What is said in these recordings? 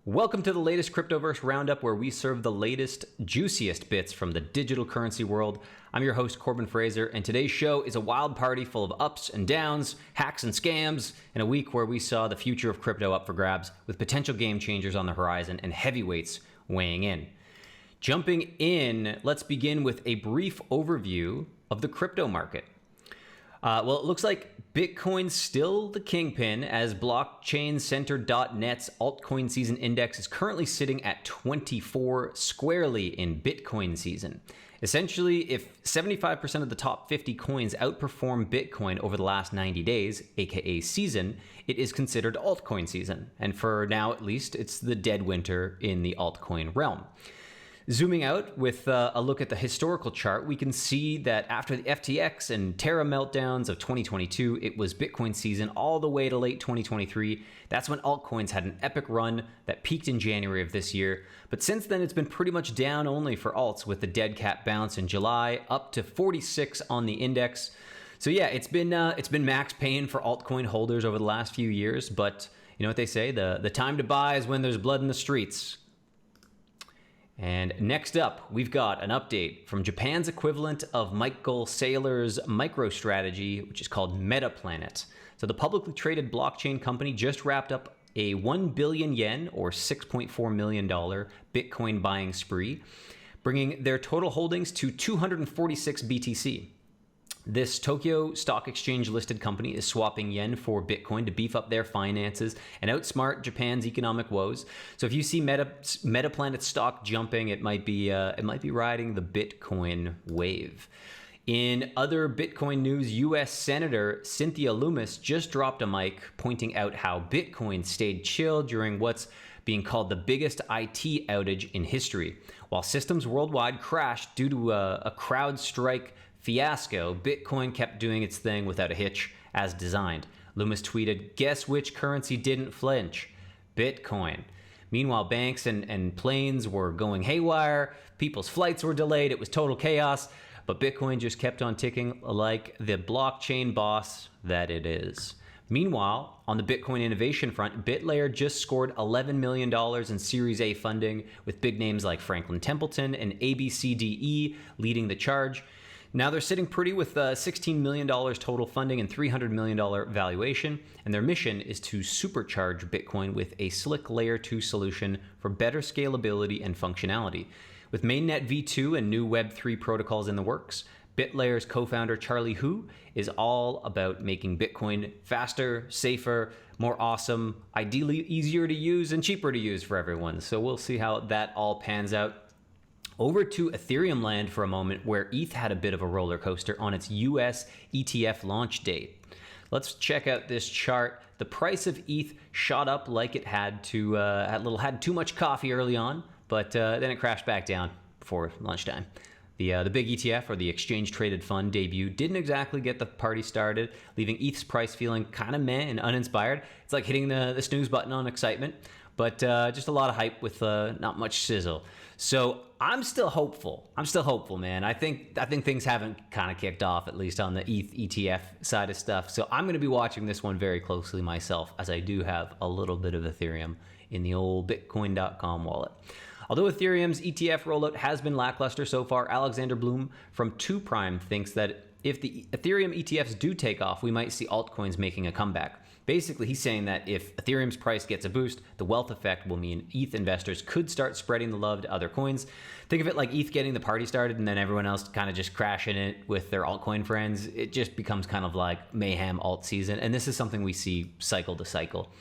Welcome to the latest Cryptoverse Roundup, where we serve the latest, juiciest bits from the digital currency world. I'm your host, Corbin Fraser, and today's show is a wild party full of ups and downs, hacks and scams, in a week where we saw the future of crypto up for grabs, with potential game changers on the horizon and heavyweights weighing in. Jumping in, let's begin with a brief overview of the crypto market. Well, it looks like Bitcoin's still the kingpin, as blockchain-centered.net's altcoin season index is currently sitting at 24 squarely in Bitcoin season. Essentially, if 75% of the top 50 coins outperform Bitcoin over the last 90 days, aka season, it is considered altcoin season. And for now, at least, it's the dead winter in the altcoin realm. Zooming out with a look at the historical chart, we can see that after the FTX and Terra meltdowns of 2022, it was Bitcoin season all the way to late 2023. That's when altcoins had an epic run that peaked in January of this year. But since then, it's been pretty much down only for alts, with the dead cat bounce in July up to 46 on the index. So yeah, it's been max pain for altcoin holders over the last few years. But you know what they say, the time to buy is when there's blood in the streets. And next up, we've got an update from Japan's equivalent of Michael Saylor's MicroStrategy, which is called MetaPlanet. So the publicly traded blockchain company just wrapped up a 1 billion yen, or $6.4 million, Bitcoin buying spree, bringing their total holdings to 246 BTC. This Tokyo Stock Exchange listed company is swapping yen for Bitcoin to beef up their finances and outsmart Japan's economic woes. So if you see MetaPlanet stock jumping, it might be riding the Bitcoin wave. In other Bitcoin news, U.S. Senator Cynthia Lummis just dropped a mic pointing out how Bitcoin stayed chill during what's being called the biggest IT outage in history. While systems worldwide crashed due to a CrowdStrike fiasco, Bitcoin kept doing its thing without a hitch, as designed. Lummis tweeted, "Guess which currency didn't flinch? Bitcoin." Meanwhile, banks and planes were going haywire, people's flights were delayed, it was total chaos, but Bitcoin just kept on ticking like the blockchain boss that it is. Meanwhile, on the Bitcoin innovation front, Bitlayer just scored $11 million in Series A funding, with big names like Franklin Templeton and ABCDE leading the charge. Now they're sitting pretty with $16 million total funding and $300 million valuation, and their mission is to supercharge Bitcoin with a slick Layer 2 solution for better scalability and functionality. With mainnet v2 and new Web3 protocols in the works, Bitlayer's co-founder Charlie Hu is all about making Bitcoin faster, safer, more awesome, ideally easier to use and cheaper to use for everyone. So we'll see how that all pans out. Over to Ethereum land for a moment, where ETH had a bit of a roller coaster on its US ETF launch date. Let's check out this chart. The price of ETH shot up like it had too much coffee early on, but then it crashed back down before lunchtime. The big ETF, or the exchange traded fund debut, didn't exactly get the party started, leaving ETH's price feeling kind of meh and uninspired. It's like hitting the snooze button on excitement, but just a lot of hype with not much sizzle. So I'm still hopeful. Man. I think things haven't kind of kicked off, at least on the ETH ETF side of stuff. So I'm going to be watching this one very closely myself, as I do have a little bit of Ethereum in the old Bitcoin.com wallet. Although Ethereum's ETF rollout has been lackluster so far, Alexander Bloom from 2Prime thinks that if the Ethereum ETFs do take off, we might see altcoins making a comeback. Basically, he's saying that if Ethereum's price gets a boost, the wealth effect will mean ETH investors could start spreading the love to other coins. Think of it like ETH getting the party started and then everyone else kind of just crashing it with their altcoin friends. It just becomes kind of like mayhem alt season, and this is something we see cycle to cycle.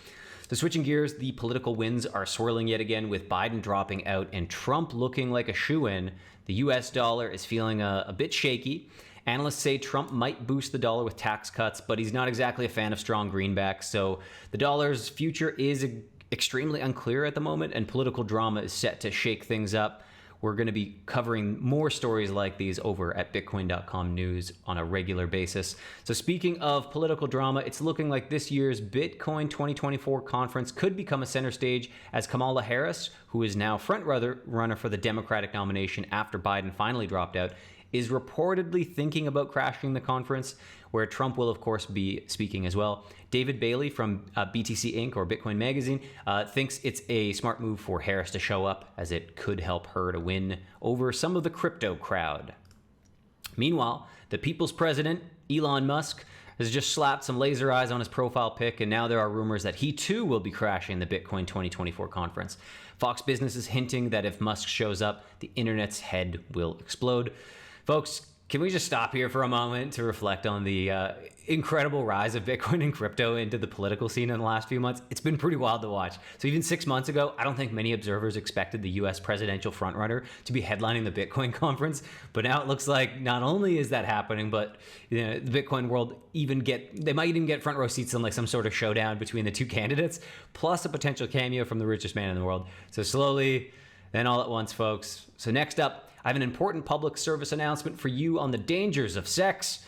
So switching gears, the political winds are swirling yet again, with Biden dropping out and Trump looking like a shoo-in. The US dollar is feeling a bit shaky. Analysts say Trump might boost the dollar with tax cuts, but he's not exactly a fan of strong greenbacks. So the dollar's future is extremely unclear at the moment, and political drama is set to shake things up. We're going to be covering more stories like these over at Bitcoin.com news on a regular basis. So speaking of political drama, it's looking like this year's Bitcoin 2024 conference could become a center stage, as Kamala Harris, who is now front runner for the Democratic nomination after Biden finally dropped out, is reportedly thinking about crashing the conference, where Trump will, of course, be speaking as well. David Bailey from BTC Inc. or Bitcoin Magazine thinks it's a smart move for Harris to show up, as it could help her to win over some of the crypto crowd. Meanwhile, the people's president, Elon Musk, has just slapped some laser eyes on his profile pic, and now there are rumors that he too will be crashing the Bitcoin 2024 conference. Fox Business is hinting that if Musk shows up, the internet's head will explode. Folks, can we just stop here for a moment to reflect on the incredible rise of Bitcoin and crypto into the political scene in the last few months? It's been pretty wild to watch. So even 6 months ago, I don't think many observers expected the US presidential frontrunner to be headlining the Bitcoin conference. But now it looks like not only is that happening, but the Bitcoin world they might even get front row seats in like some sort of showdown between the two candidates, plus a potential cameo from the richest man in the world. So slowly, then all at once, folks. So next up, I have an important public service announcement for you on the dangers of sex.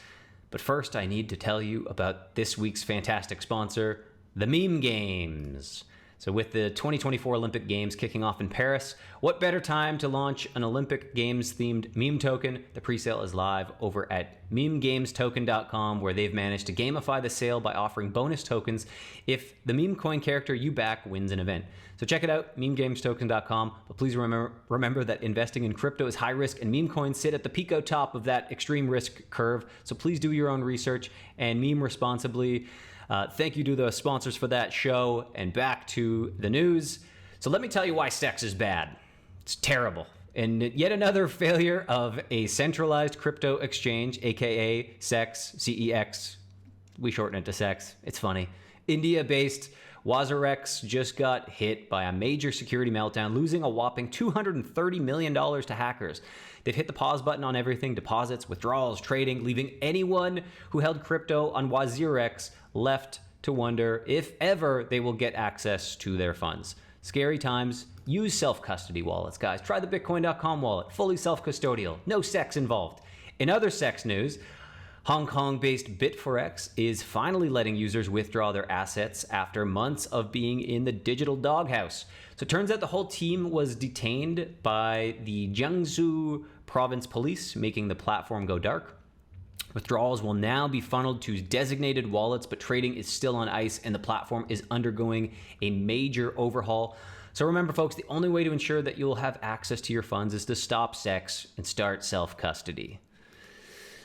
But first, I need to tell you about this week's fantastic sponsor, the Meme Games. So with the 2024 Olympic Games kicking off in Paris, what better time to launch an Olympic Games-themed meme token? The presale is live over at memegamestoken.com, where they've managed to gamify the sale by offering bonus tokens if the meme coin character you back wins an event. So check it out, memegamestoken.com. But please remember that investing in crypto is high risk, and meme coins sit at the pico top of that extreme risk curve. So please do your own research and meme responsibly. Thank you to the sponsors for that show, and back to the news. So let me tell you why sex is bad. It's terrible. And yet another failure of a centralized crypto exchange, aka SEX, CEX. We shorten it to SEX. It's funny. India-based Wazirx just got hit by a major security meltdown, losing a whopping $230 million to hackers. They've hit the pause button on everything: deposits, withdrawals, trading, leaving anyone who held crypto on Wazirx left to wonder if ever they will get access to their funds. Scary times. Use self-custody wallets, guys. Try the Bitcoin.com wallet, fully self-custodial, no sex involved. In other sex news, Hong Kong-based Bitforex is finally letting users withdraw their assets after months of being in the digital doghouse. So it turns out the whole team was detained by the Jiangsu province police, making the platform go dark. Withdrawals will now be funneled to designated wallets, but trading is still on ice, and the platform is undergoing a major overhaul. So remember, folks, the only way to ensure that you'll have access to your funds is to stop sex and start self-custody.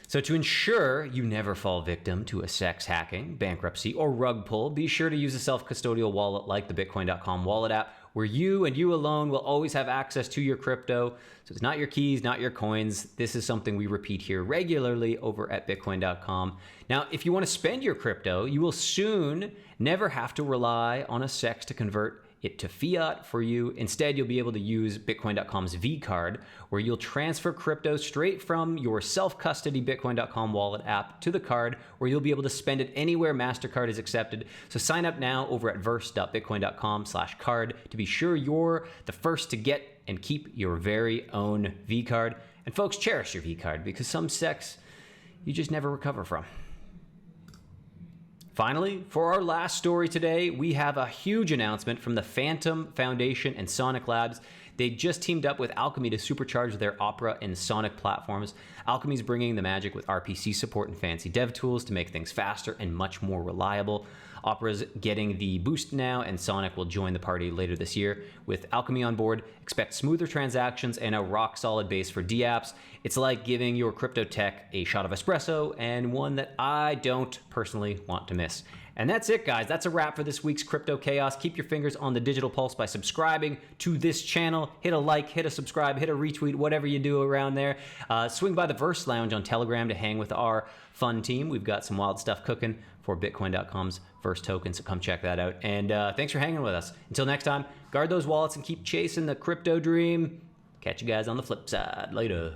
So to ensure you never fall victim to a sex hacking, bankruptcy, or rug pull, be sure to use a self-custodial wallet like the Bitcoin.com wallet app, where you and you alone will always have access to your crypto. So it's not your keys, not your coins. This is something we repeat here regularly over at Bitcoin.com. Now, if you want to spend your crypto, you will soon never have to rely on a SEX to convert it to fiat for you. Instead, you'll be able to use Bitcoin.com's V card, where you'll transfer crypto straight from your self-custody Bitcoin.com wallet app to the card, where you'll be able to spend it anywhere MasterCard is accepted. So sign up now over at verse.bitcoin.com/card to be sure you're the first to get and keep your very own V card. And folks, cherish your V card, because some sex you just never recover from. Finally, for our last story today, we have a huge announcement from the Phantom Foundation and Sonic Labs. They just teamed up with Alchemy to supercharge their Opera and Sonic platforms. Alchemy's bringing the magic with RPC support and fancy dev tools to make things faster and much more reliable. Opera's getting the boost now, and Sonic will join the party later this year. With Alchemy on board, expect smoother transactions and a rock-solid base for dApps. It's like giving your crypto tech a shot of espresso, and one that I don't personally want to miss. And that's it, guys. That's a wrap for this week's Crypto Chaos. Keep your fingers on the digital pulse by subscribing to this channel. Hit a like, hit a subscribe, hit a retweet, whatever you do around there. Swing by the Verse Lounge on Telegram to hang with our fun team. We've got some wild stuff cooking for Bitcoin.com's Verse token, so come check that out. And thanks for hanging with us. Until next time, guard those wallets and keep chasing the crypto dream. Catch you guys on the flip side. Later.